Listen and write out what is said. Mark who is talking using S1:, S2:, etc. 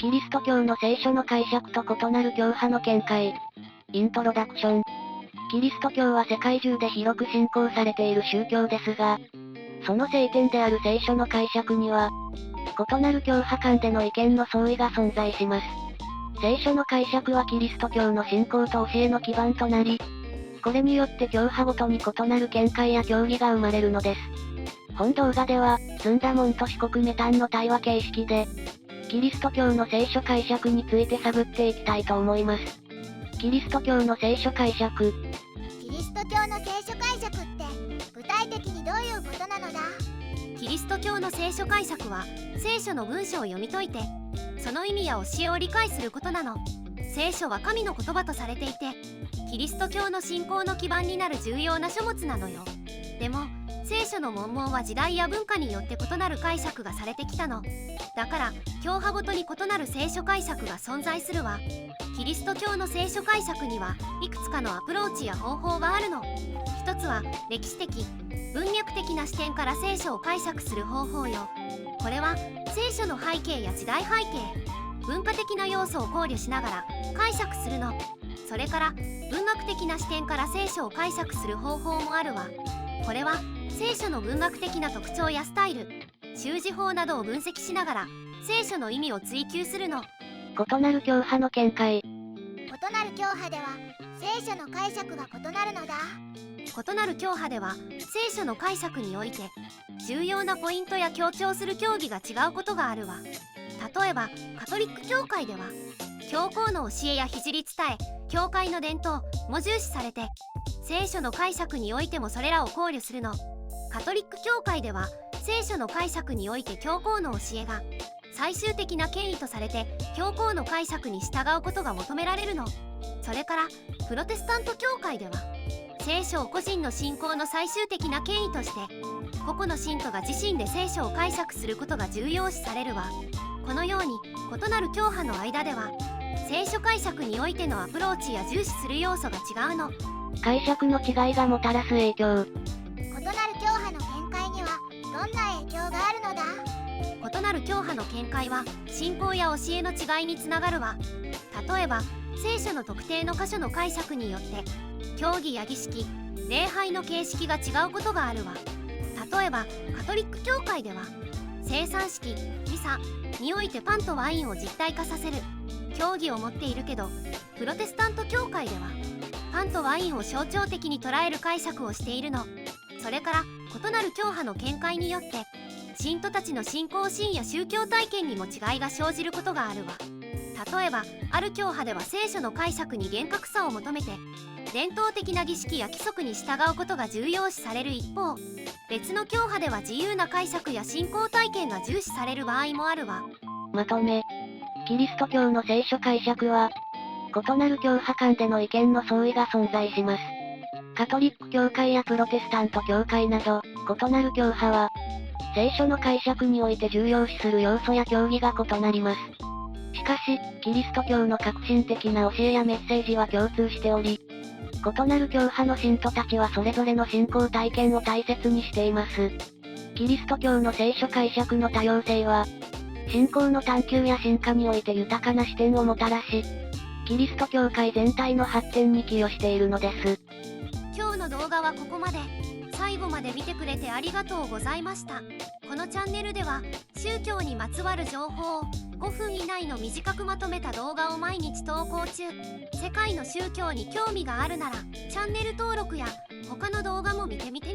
S1: キリスト教の聖書の解釈と異なる教派の見解。イントロダクション。キリスト教は世界中で広く信仰されている宗教ですが、その聖典である聖書の解釈には、異なる教派間での意見の相違が存在します。聖書の解釈はキリスト教の信仰と教えの基盤となり、これによって教派ごとに異なる見解や教義が生まれるのです。本動画では、ずんだもんと四国メタンの対話形式で、キリスト教の聖書解釈について探っていきたいと思います。キリスト教の聖書解釈。
S2: キリスト教の聖書解釈って具体的にどういうことなのだ？
S3: キリスト教の聖書解釈は聖書の文章を読み解いてその意味や教えを理解することなの。聖書は神の言葉とされていてキリスト教の信仰の基盤になる重要な書物なのよ。でも聖書の文言は時代や文化によって異なる解釈がされてきたの。だから教派ごとに異なる聖書解釈が存在するわ。キリスト教の聖書解釈にはいくつかのアプローチや方法があるの。一つは歴史的、文脈的な視点から聖書を解釈する方法よ。これは聖書の背景や時代背景、文化的な要素を考慮しながら解釈するの。それから文学的な視点から聖書を解釈する方法もあるわ。これは聖書の文学的な特徴やスタイル、習字法などを分析しながら聖書の意味を追求するの。
S1: 異なる教派の見解。
S2: 異なる教派では聖書の解釈が異なるのだ。
S3: 異なる教派では聖書の解釈において重要なポイントや強調する教義が違うことがあるわ。例えばカトリック教会では教皇の教えや聖伝え、教会の伝統も重視されて聖書の解釈においてもそれらを考慮するの。カトリック教会では聖書の解釈において教皇の教えが最終的な権威とされて教皇の解釈に従うことが求められるの。それからプロテスタント教会では聖書を個人の信仰の最終的な権威として個々の信徒が自身で聖書を解釈することが重要視されるわ。このように異なる教派の間では聖書解釈においてのアプローチや重視する要素が違うの。
S1: 解釈の違いがもたらす影響。
S2: 異なる教派の見解にはどんな影響があるのだ？
S3: 異なる教派の見解は信仰や教えの違いにつながるわ。例えば聖書の特定の箇所の解釈によって教義や儀式、礼拝の形式が違うことがあるわ。例えばカトリック教会では聖餐式、ミサにおいてパンとワインを実体化させる教義を持っているけど、プロテスタント教会ではパンとワインを象徴的に捉える解釈をしているの。それから異なる教派の見解によって信徒たちの信仰心や宗教体験にも違いが生じることがあるわ。例えばある教派では聖書の解釈に厳格さを求めて伝統的な儀式や規則に従うことが重要視される一方、別の教派では自由な解釈や信仰体験が重視される場合もあるわ。
S1: まとめ。キリスト教の聖書解釈は、異なる教派間での意見の相違が存在します。カトリック教会やプロテスタント教会など、異なる教派は、聖書の解釈において重要視する要素や教義が異なります。しかし、キリスト教の革新的な教えやメッセージは共通しており、異なる教派の信徒たちはそれぞれの信仰体験を大切にしています。キリスト教の聖書解釈の多様性は、信仰の探求や進化において豊かな視点をもたらし、キリスト教会全体の発展に寄与しているのです。
S3: 今日の動画はここまで。最後まで見てくれてありがとうございました。このチャンネルでは宗教にまつわる情報を5分以内の短くまとめた動画を毎日投稿中。世界の宗教に興味があるならチャンネル登録や他の動画も見てみて。